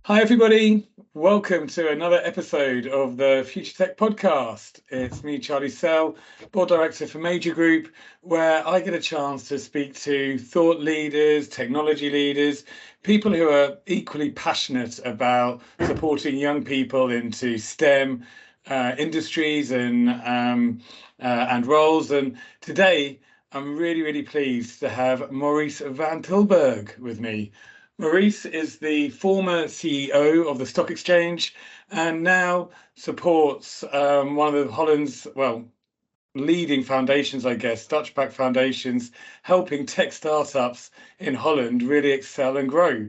Hi, everybody. Welcome to another episode of the Future Tech Podcast. It's me, Charlie Sell, Board Director for Major Group, where I get a chance to speak to thought leaders, technology leaders, people who are equally passionate about supporting young people into STEM industries and roles. And today, I'm really pleased to have Maurice van Tilburg with me. Maurice is the former CEO of the stock exchange and now supports one of the Holland's, leading foundations, I guess, Dutch-backed foundations, helping tech startups in Holland really excel and grow.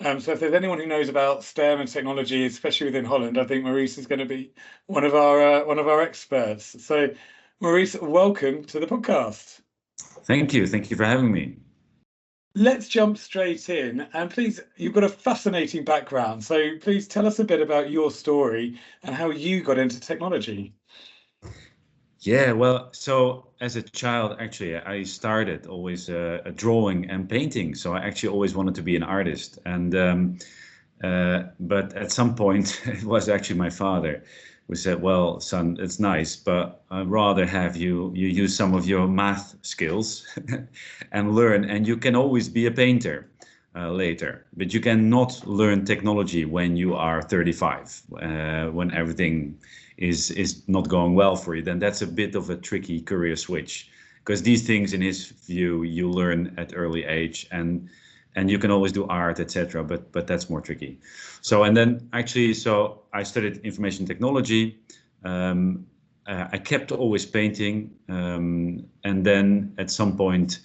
So if there's anyone who knows about STEM and technology, especially within Holland, I think Maurice is going to be one of our experts. So Maurice, welcome to the podcast. Thank you. Thank you for having me. Let's jump straight in. And please, you've got a fascinating background. So please tell us a bit about your story and how you got into technology. Yeah, well, so as a child, actually, I started always drawing and painting. So I actually always wanted to be an artist. But at some point, it was actually my father who said, "Well, son, it's nice, but I'd rather have you use some of your math skills and learn, and you can always be a painter later, but you cannot learn technology when you are 35, when everything is not going well for you. Then that's a bit of a tricky career switch, because these things, in his view, you learn at early age, and you can always do art, etc. But that's more tricky. So I studied information technology. I kept always painting, and then at some point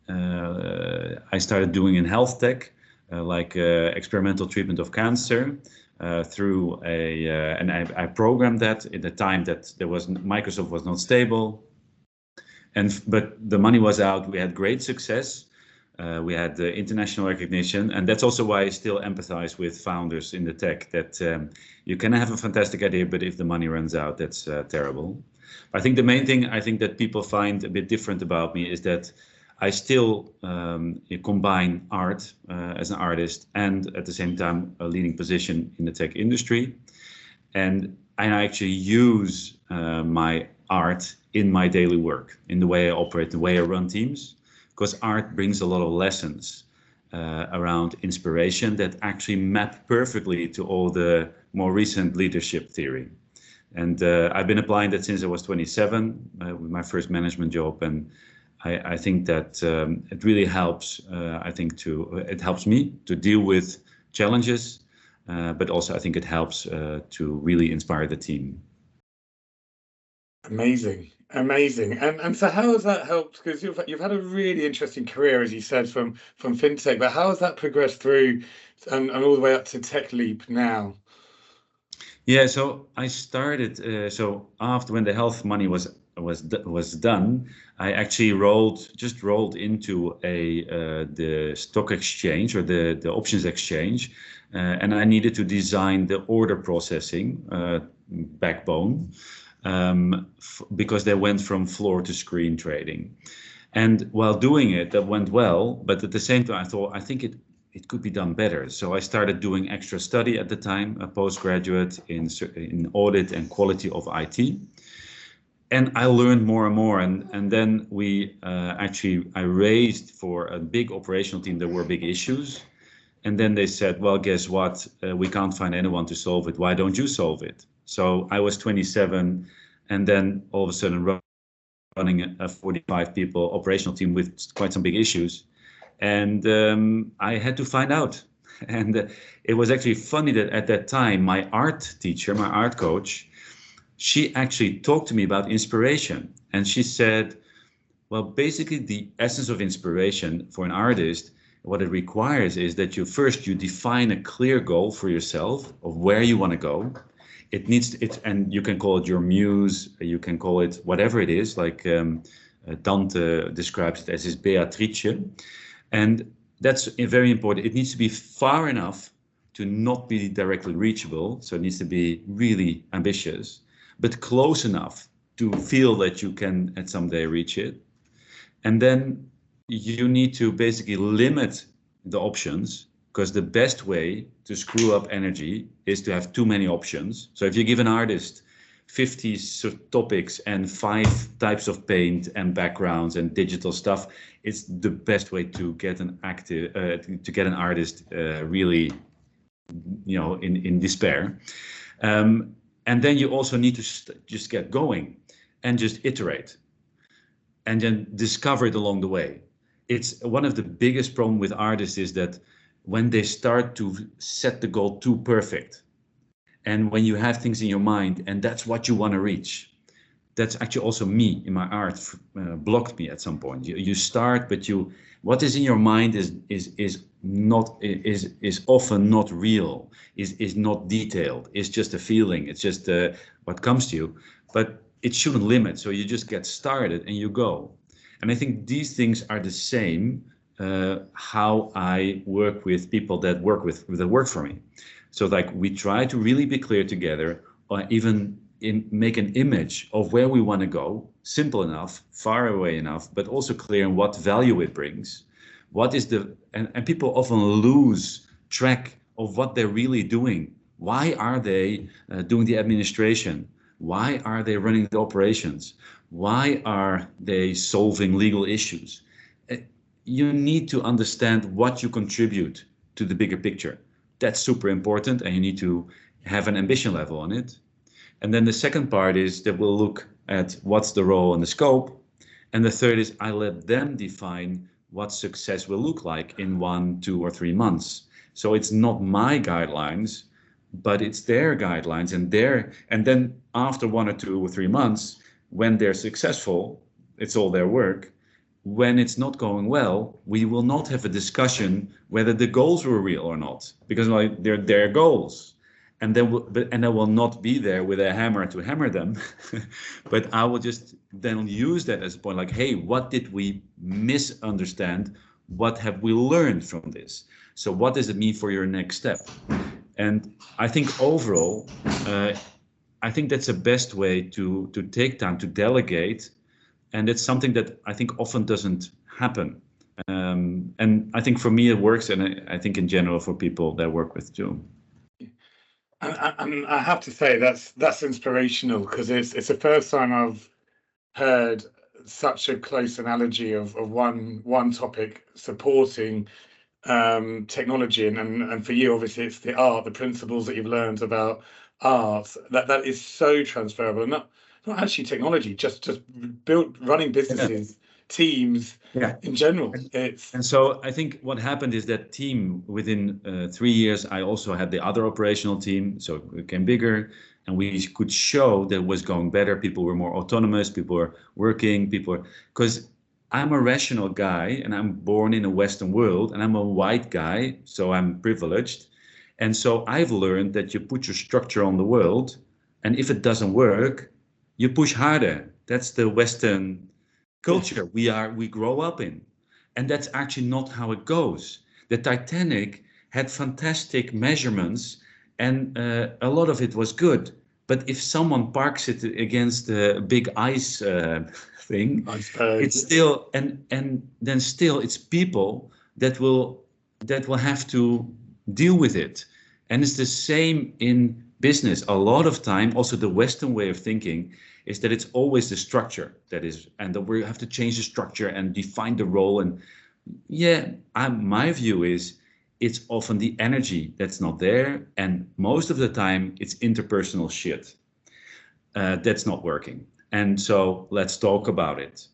I started doing in health tech, like experimental treatment of cancer. And I programmed that in the time that Microsoft was not stable, but the money was out. We had great success. We had the international recognition, and that's also why I still empathize with founders in the tech, that you can have a fantastic idea, but if the money runs out, that's terrible. I think the main thing I think that people find a bit different about me is that I still combine art as an artist and at the same time a leading position in the tech industry. And I actually use my art in my daily work, in the way I operate, the way I run teams, because art brings a lot of lessons around inspiration that actually map perfectly to all the more recent leadership theory. And I've been applying that since I was 27 with my first management job. And I think that it really helps. It helps me to deal with challenges, but also I think it helps to really inspire the team. Amazing. And so how has that helped? Because you've had a really interesting career, as you said, from fintech, but how has that progressed through and all the way up to Techleap now? Yeah, so I started. So after, when the health money was done, I actually rolled into the stock exchange, or the options exchange, and I needed to design the order processing backbone, because they went from floor to screen trading. And while doing it, that went well, but at the same time, I think it could be done better. So I started doing extra study at the time, a postgraduate in audit and quality of IT. And I learned more and more. And then I raised for a big operational team. There were big issues. And then they said, well, guess what? We can't find anyone to solve it. Why don't you solve it? So I was 27, and then all of a sudden running a 45 people operational team with quite some big issues. And I had to find out. And it was actually funny that at that time, my art teacher, my art coach, she actually talked to me about inspiration. And she said, well, basically the essence of inspiration for an artist, what it requires is that you define a clear goal for yourself of where you want to go. And you can call it your muse, you can call it whatever it is, like Dante describes it as his Beatrice. And that's very important. It needs to be far enough to not be directly reachable. So it needs to be really ambitious, but close enough to feel that you can at some day reach it. And then you need to basically limit the options because the best way to screw up energy is to have too many options. So if you give an artist 50 topics and 5 types of paint and backgrounds and digital stuff, it's the best way to get an artist really, in despair. And then you also need to just get going and just iterate and then discover it along the way. It's one of the biggest problem with artists is that when they start to set the goal too perfect, and when you have things in your mind and that's what you want to reach, that's actually also me in my art blocked me at some point. You start, but what is in your mind is often not real, is not detailed. It's just a feeling. It's just what comes to you, but it shouldn't limit. So you just get started and you go. And I think these things are the same how I work with people that work for me. So like we try to really be clear together, or even make an image of where we want to go, simple enough, far away enough, but also clear in what value it brings. What is and people often lose track of what they're really doing. Why are they doing the administration? Why are they running the operations? Why are they solving legal issues? You need to understand what you contribute to the bigger picture. That's super important, and you need to have an ambition level on it. And then the second part is that we'll look at what's the role and the scope. And the third is I let them define what success will look like in 1, 2, or 3 months. So it's not my guidelines, but it's their guidelines, and then after 1 or 2 or 3 months, when they're successful, it's all their work. When it's not going well, we will not have a discussion whether the goals were real or not, because they're their goals. And I will not be there with a hammer to hammer them, but I will just then use that as a point, like, hey, what did we misunderstand? What have we learned from this? So what does it mean for your next step? And I think overall, I think that's the best way to take time to delegate. And it's something that I think often doesn't happen. And I think for me it works, and I think in general for people that I work with too. And I have to say that's inspirational, because it's the first time I've heard such a close analogy of one topic supporting technology, and for you obviously it's the art, the principles that you've learned about art that is so transferable, and not actually technology, just running businesses, teams, in general. And so I think what happened is that team within 3 years, I also had the other operational team, so it became bigger, and we could show that it was going better. People were more autonomous, people were working, because I'm a rational guy and I'm born in a Western world and I'm a white guy, so I'm privileged. And so I've learned that you put your structure on the world, and if it doesn't work, you push harder. That's the Western culture we grow up in. And that's actually not how it goes. The Titanic had fantastic measurements, and a lot of it was good. But if someone parks it against a big ice thing, it's still, and then still it's people that will have to deal with it. And it's the same in business. A lot of time, also the Western way of thinking is that it's always the structure that is, and that we have to change the structure and define the role. And my view is it's often the energy that's not there, and most of the time it's interpersonal shit that's not working. And so let's talk about it.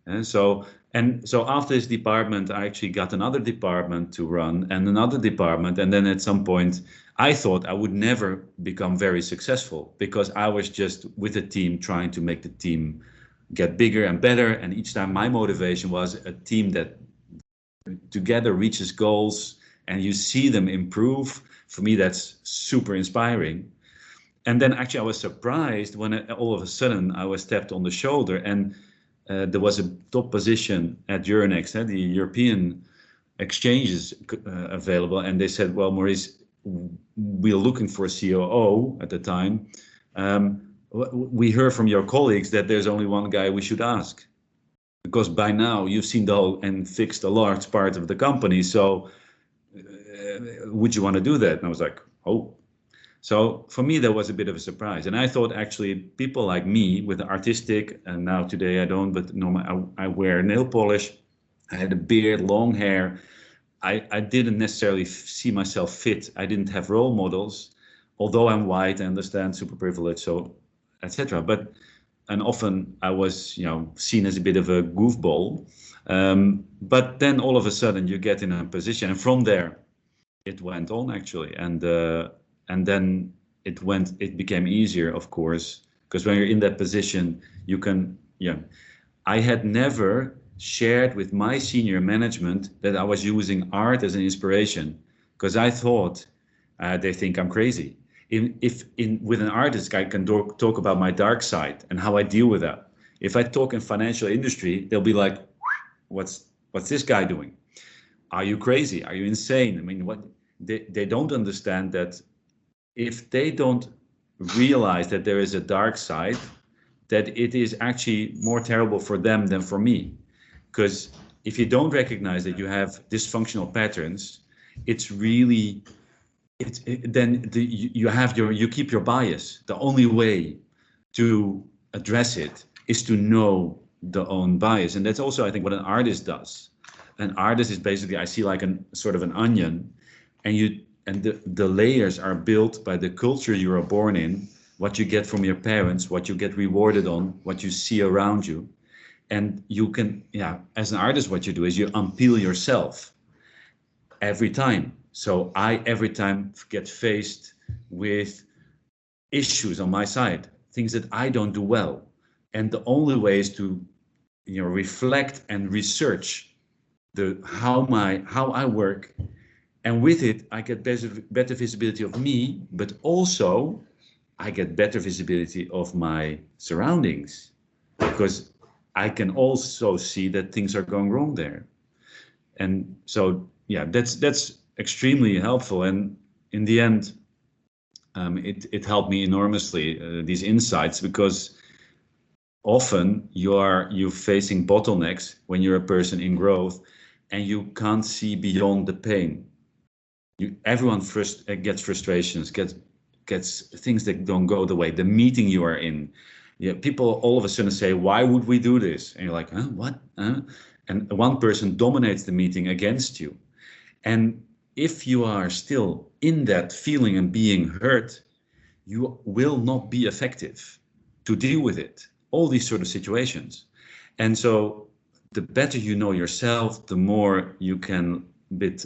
And so after this department, I actually got another department to run, and another department, and then at some point I thought I would never become very successful, because I was just with a team trying to make the team get bigger and better, and each time my motivation was a team that together reaches goals and you see them improve. For me, that's super inspiring. And then actually I was surprised when all of a sudden I was tapped on the shoulder, and there was a top position at Euronext, the European exchanges available, and they said, well, Maurice, we're looking for a COO at the time. We heard from your colleagues that there's only one guy we should ask, because by now you've seen the whole and fixed a large part of the company. So would you want to do that? And I was like, oh. So for me, that was a bit of a surprise. And I thought actually people like me with artistic, and now today I don't, but normally I wear nail polish. I had a beard, long hair. I didn't necessarily see myself fit. I didn't have role models, although I'm white, I understand, super privileged, so etc. And often I was, seen as a bit of a goofball. But then all of a sudden you get in a position, and from there it went on actually, and then it became easier, of course, because when you're in that position, you can, I had never shared with my senior management that I was using art as an inspiration, because I thought they think I'm crazy. With an artist, I can talk about my dark side and how I deal with that. If I talk in financial industry, they'll be like, what's this guy doing? Are you crazy? Are you insane? I mean, what they don't understand that if they don't realize that there is a dark side, that it is actually more terrible for them than for me. Because if you don't recognize that you have dysfunctional patterns, it's really, you keep your bias. The only way to address it is to know the own bias. And that's also, I think, what an artist does. An artist is basically, I see like a sort of an onion, and the layers are built by the culture you are born in, what you get from your parents, what you get rewarded on, what you see around you. And you can, as an artist, what you do is you unpeel yourself every time. So I every time get faced with issues on my side, things that I don't do well. And the only way is to, reflect and research how I work. And with it, I get better visibility of me, but also I get better visibility of my surroundings, because I can also see that things are going wrong there. And so, that's extremely helpful. And in the end, it helped me enormously, these insights, because often you're facing bottlenecks when you're a person in growth, and you can't see beyond the pain. Everyone gets frustrations, gets things that don't go the way. The meeting you are in, people all of a sudden say, "Why would we do this?" And you're like, "Huh? What?" And one person dominates the meeting against you. And if you are still in that feeling and being hurt, you will not be effective to deal with it. All these sort of situations. And so the better you know yourself, the more you can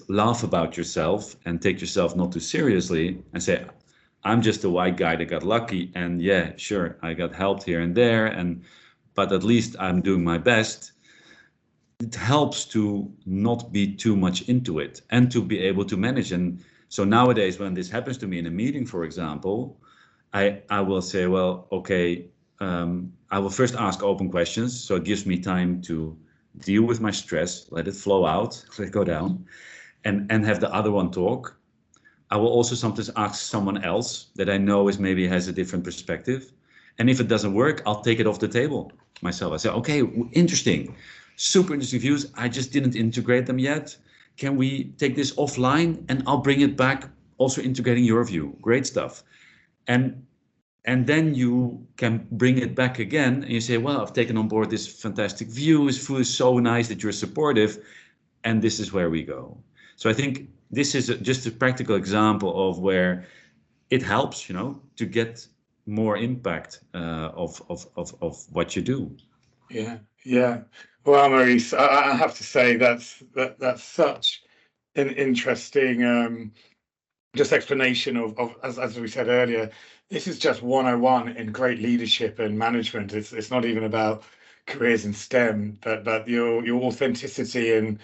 laugh about yourself and take yourself not too seriously and say, I'm just a white guy that got lucky, and sure, I got helped here and there, but at least I'm doing my best. It helps to not be too much into it and to be able to manage. And so nowadays, when this happens to me in a meeting, for example, I will say, well, okay, I will first ask open questions, so it gives me time to deal with my stress, let it flow out, let it go down, and have the other one talk. I will also sometimes ask someone else that I know maybe has a different perspective. And if it doesn't work, I'll take it off the table myself. I say, okay, interesting, super interesting views. I just didn't integrate them yet. Can we take this offline and I'll bring it back, also integrating your view. Great stuff. And then you can bring it back again and you say, well, I've taken on board this fantastic view. It's so nice that you're supportive. And this is where we go. So I think this is just a practical example of where it helps, to get more impact of what you do. Yeah. Well, Maurice, I have to say that's such an interesting just explanation of as we said earlier. This is just 101 in great leadership and management. It's not even about careers in STEM, but your authenticity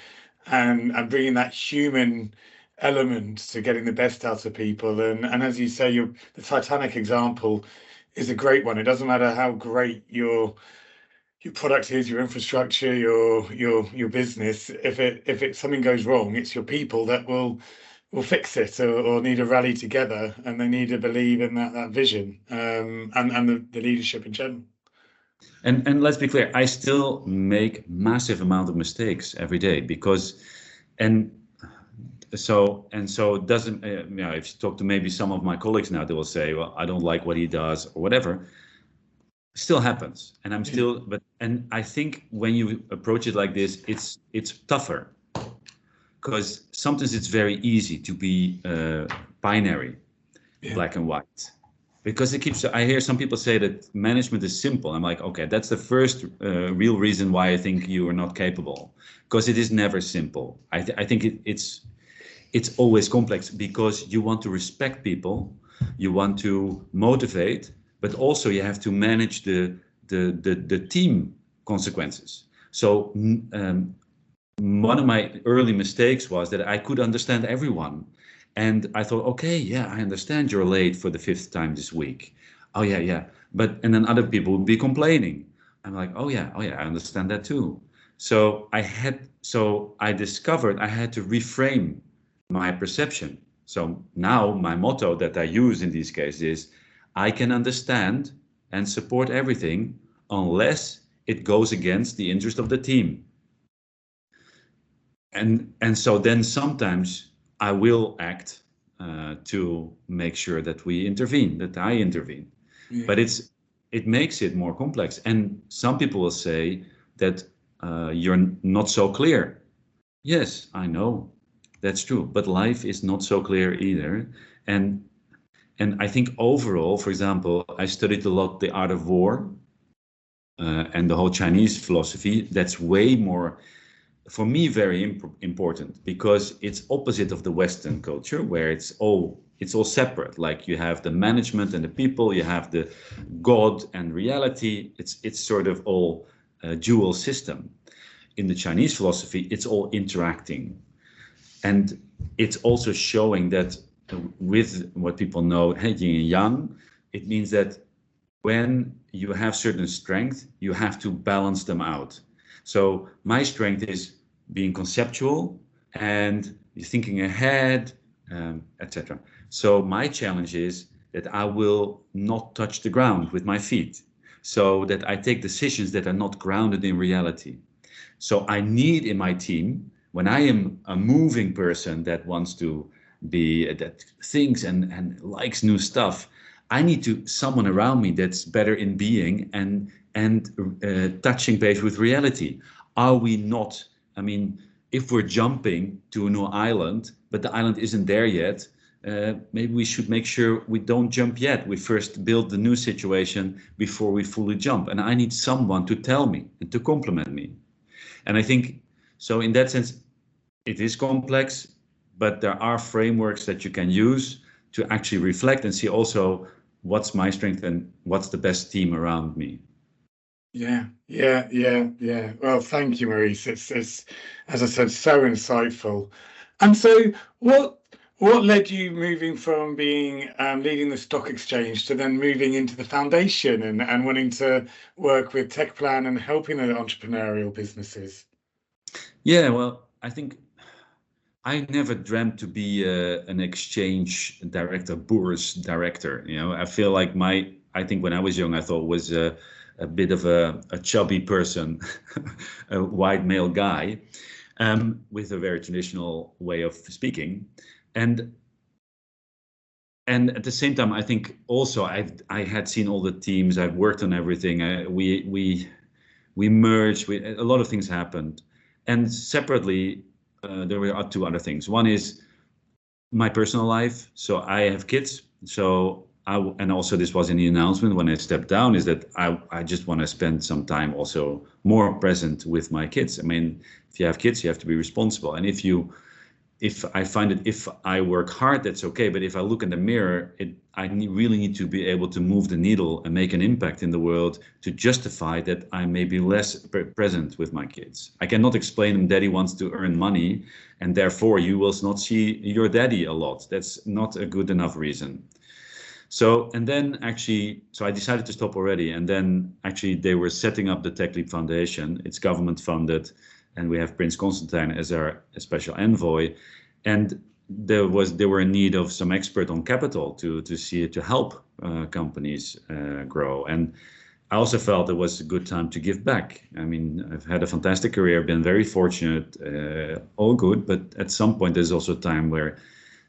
and bringing that human element to getting the best out of people. And as you say, the Titanic example is a great one. It doesn't matter how great your product is, your infrastructure, your business. If something goes wrong, it's your people that will fix it, or need to rally together, and they need to believe in that vision, and the leadership in general. And let's be clear, I still make massive amount of mistakes every day, because, and so it doesn't, if you talk to maybe some of my colleagues now, they will say, well, I don't like what he does or whatever. Still happens, and I'm still, and I think when you approach it like this, it's tougher, because sometimes it's very easy to be binary, black and white, because I hear some people say that management is simple. I'm like, okay, that's the first real reason why I think you are not capable, because it is never simple. I think it's always complex, because you want to respect people, you want to motivate, but also you have to manage the team consequences. So one of my early mistakes was that I could understand everyone. And I thought, okay, yeah, I understand you're late for the 5th time this week. Oh yeah. And then other people would be complaining. I'm like, oh yeah, I understand that too. So I discovered I had to reframe my perception. So now my motto that I use in these cases is, I can understand and support everything unless it goes against the interest of the team. And so then sometimes I will act to make sure that we intervene, that I intervene. Yeah. But it makes it more complex. And some people will say that you're not so clear. Yes, I know, that's true. But life is not so clear either. And I think overall, for example, I studied a lot the art of war and the whole Chinese philosophy. That's way more, for me, very important, because it's opposite of the Western culture, where it's all separate. Like you have the management and the people, you have the God and reality. It's sort of all a dual system. In the Chinese philosophy, it's all interacting, and it's also showing that with what people know, yin and yang, it means that when you have certain strength, you have to balance them out. So my strength is being conceptual and thinking ahead, etc. So my challenge is that I will not touch the ground with my feet, so that I take decisions that are not grounded in reality. So I need in my team, when I am a moving person that wants to be, that thinks and likes new stuff, I need someone around me that's better in being and touching base with reality. Are we not? I mean, if we're jumping to a new island, but the island isn't there yet, maybe we should make sure we don't jump yet. We first build the new situation before we fully jump. And I need someone to tell me and to compliment me. And I think, so in that sense, it is complex, but there are frameworks that you can use to actually reflect and see also what's my strength and what's the best team around me. Yeah. Well, thank you, Maurice. It's as I said, so insightful. And so what led you moving from being leading the stock exchange to then moving into the foundation and wanting to work with Techplan and helping the entrepreneurial businesses? Yeah, well, I think I never dreamt to be an exchange director, Bourse director. I feel like I think when I was young, I thought was a bit of a chubby person, a white male guy, with a very traditional way of speaking. And at the same time, I think also I had seen all the teams, I've worked on everything. We merged, a lot of things happened. And separately, there were 2 other things. One is my personal life. So I have kids. So and also this was in the announcement when I stepped down, is that I just want to spend some time also more present with my kids. I mean, if you have kids, you have to be responsible. And if I find that if I work hard, that's okay. But if I look in the mirror, I really need to be able to move the needle and make an impact in the world to justify that I may be less present with my kids. I cannot explain them, daddy wants to earn money, and therefore you will not see your daddy a lot. That's not a good enough reason. So I decided to stop already. And then actually they were setting up the Techleap Foundation. It's government funded. And we have Prince Constantine as our special envoy, and they were in need of some expert on capital to help companies grow. And I also felt it was a good time to give back. I mean, I've had a fantastic career, been very fortunate, all good. But at some point, there's also a time where,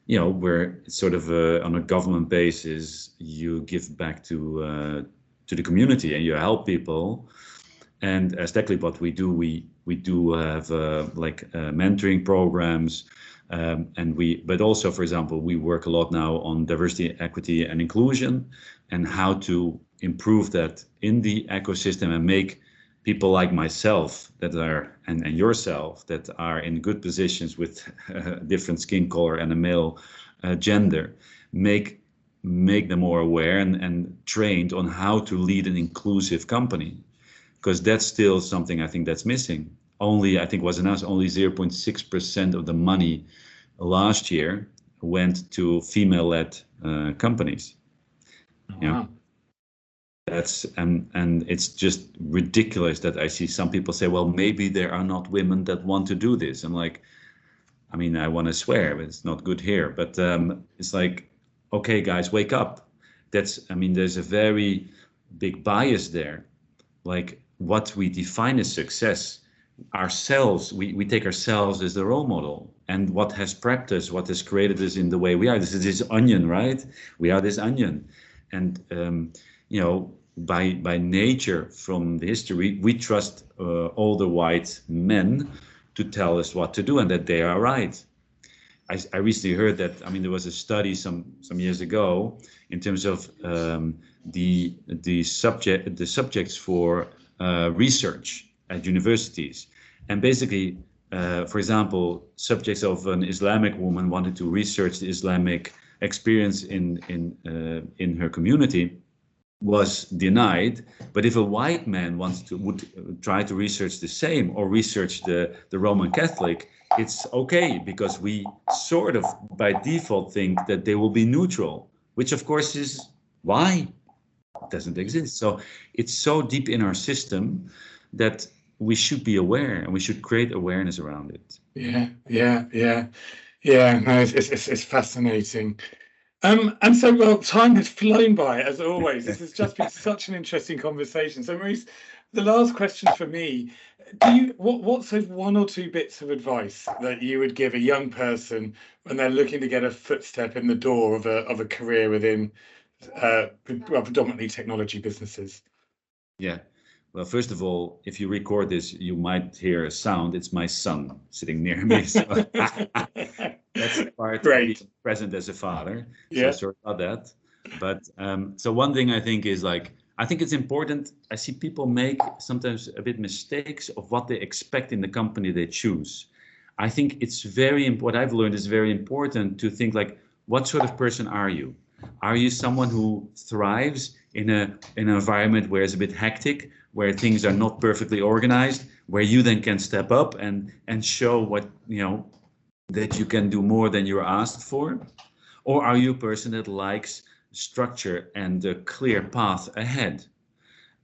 where it's sort of on a government basis, you give back to the community and you help people. And as Techleap, what we do, we do have mentoring programs, but also, for example, we work a lot now on diversity, equity, and inclusion, and how to improve that in the ecosystem and make people like myself that are and yourself that are in good positions with different skin color and a male gender, make them more aware and trained on how to lead an inclusive company, because that's still something I think that's missing. Only, I think was announced, only 0.6% of the money last year went to female-led companies. Wow. Yeah. That's and it's just ridiculous that I see some people say, well, maybe there are not women that want to do this. I'm like, I mean, I want to swear, but it's not good here. But it's like, okay, guys, wake up. There's a very big bias there. Like, what we define as success, ourselves, we take ourselves as the role model, and what has prepped us, what has created us in the way we are. This is this onion, right? We are this onion. And, by nature from the history, we trust older white men to tell us what to do and that they are right. I recently heard that, there was a study some years ago in terms of the subjects for research at universities. And basically, for example, subjects of an Islamic woman wanted to research the Islamic experience in her community was denied. But if a white man would try to research the same, or research the Roman Catholic, it's okay, because we sort of by default think that they will be neutral, which of course is why it doesn't exist. So it's so deep in our system that we should be aware, and we should create awareness around it. Yeah. No, it's fascinating. And so, well, time has flown by as always. This has just been such an interesting conversation. So, Maurice, the last question for me: what's one or two bits of advice that you would give a young person when they're looking to get a footstep in the door of a career within predominantly technology businesses? Yeah. Well, first of all, if you record this, you might hear a sound. It's my son sitting near me. So that's part of being present as a father. Yeah. So sorry about that. But so one thing I think is I think it's important. I see people make sometimes a bit mistakes of what they expect in the company they choose. I think it's what I've learned is very important to think what sort of person are you? Are you someone who thrives in an environment where it's a bit hectic, where things are not perfectly organized, where you then can step up and show that you can do more than you're asked for? Or are you a person that likes structure and a clear path ahead?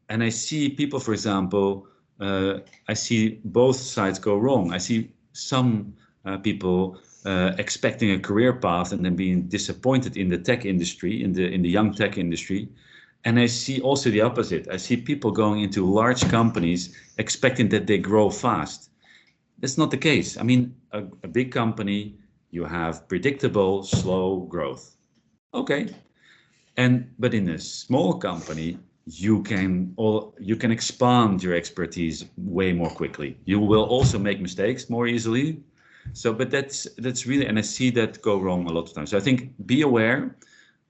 And I see people, for example, I see both sides go wrong. I see some people expecting a career path and then being disappointed in the tech industry, in the young tech industry. And I see also the opposite. I see people going into large companies expecting that they grow fast. That's not the case. A big company, you have predictable, slow growth. Okay. But in a small company, you can expand your expertise way more quickly. You will also make mistakes more easily. So, but that's really, and I see that go wrong a lot of times. So I think be aware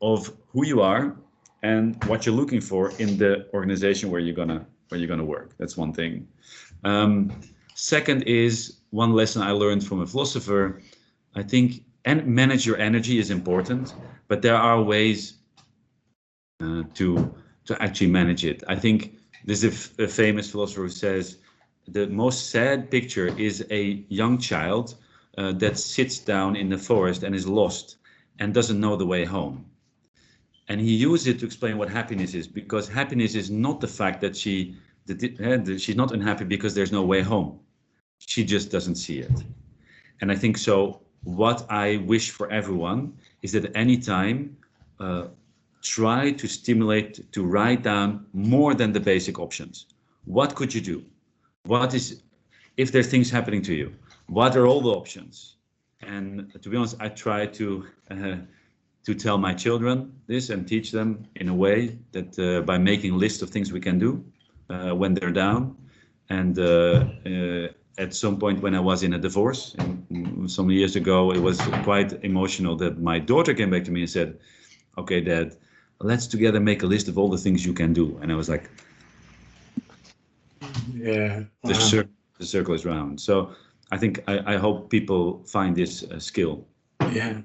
of who you are and what you're looking for in the organization where you're gonna work. That's one thing. Second is one lesson I learned from a philosopher. I think manage your energy is important, but there are ways to actually manage it. I think there's a famous philosopher who says the most sad picture is a young child that sits down in the forest and is lost and doesn't know the way home. And he used it to explain what happiness is, because happiness is not the fact that she's not unhappy because there's no way home. She just doesn't see it. And I think so. What I wish for everyone is that at any time, try to stimulate to write down more than the basic options. What could you do? What is, if there's things happening to you, what are all the options? And to be honest, I try to tell my children this and teach them in a way that by making a list of things we can do when they're down. And at some point when I was in a divorce some years ago, it was quite emotional that my daughter came back to me and said, okay, Dad, let's together make a list of all the things you can do. And I was like, yeah, wow. The circle is round. So I think I hope people find this skill. Yeah.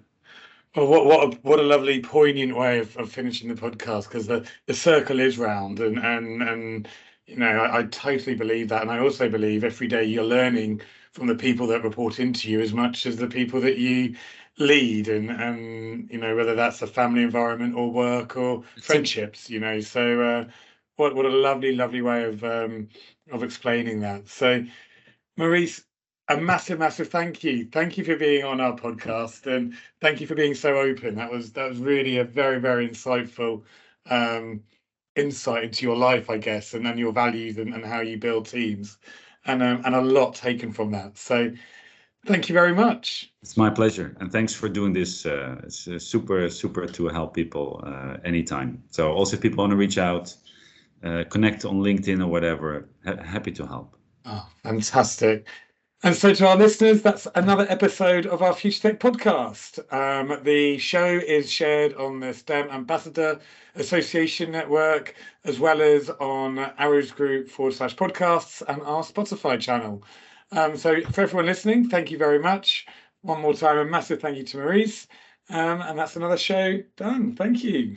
Well, what a lovely poignant way of finishing the podcast, because the circle is round, and you know, I totally believe that, and I also believe every day you're learning from the people that report into you as much as the people that you lead, and you know, whether that's a family environment or work or friendships, you know. So what a lovely way of explaining that. So Maurice, a massive thank you. Thank you for being on our podcast, and thank you for being so open. That was really a very insightful insight into your life, I guess, and then your values and how you build teams, and a lot taken from that. So thank you very much. It's my pleasure, and thanks for doing this. It's super to help people anytime. So also if people want to reach out, connect on LinkedIn or whatever, happy to help. Oh, fantastic. And so to our listeners, that's another episode of our Future Tech podcast. The show is shared on the STEM Ambassador Association network, as well as on Arrows Group /podcasts and our Spotify channel. So for everyone listening, thank you very much. One more time, a massive thank you to Maurice. And that's another show done. Thank you.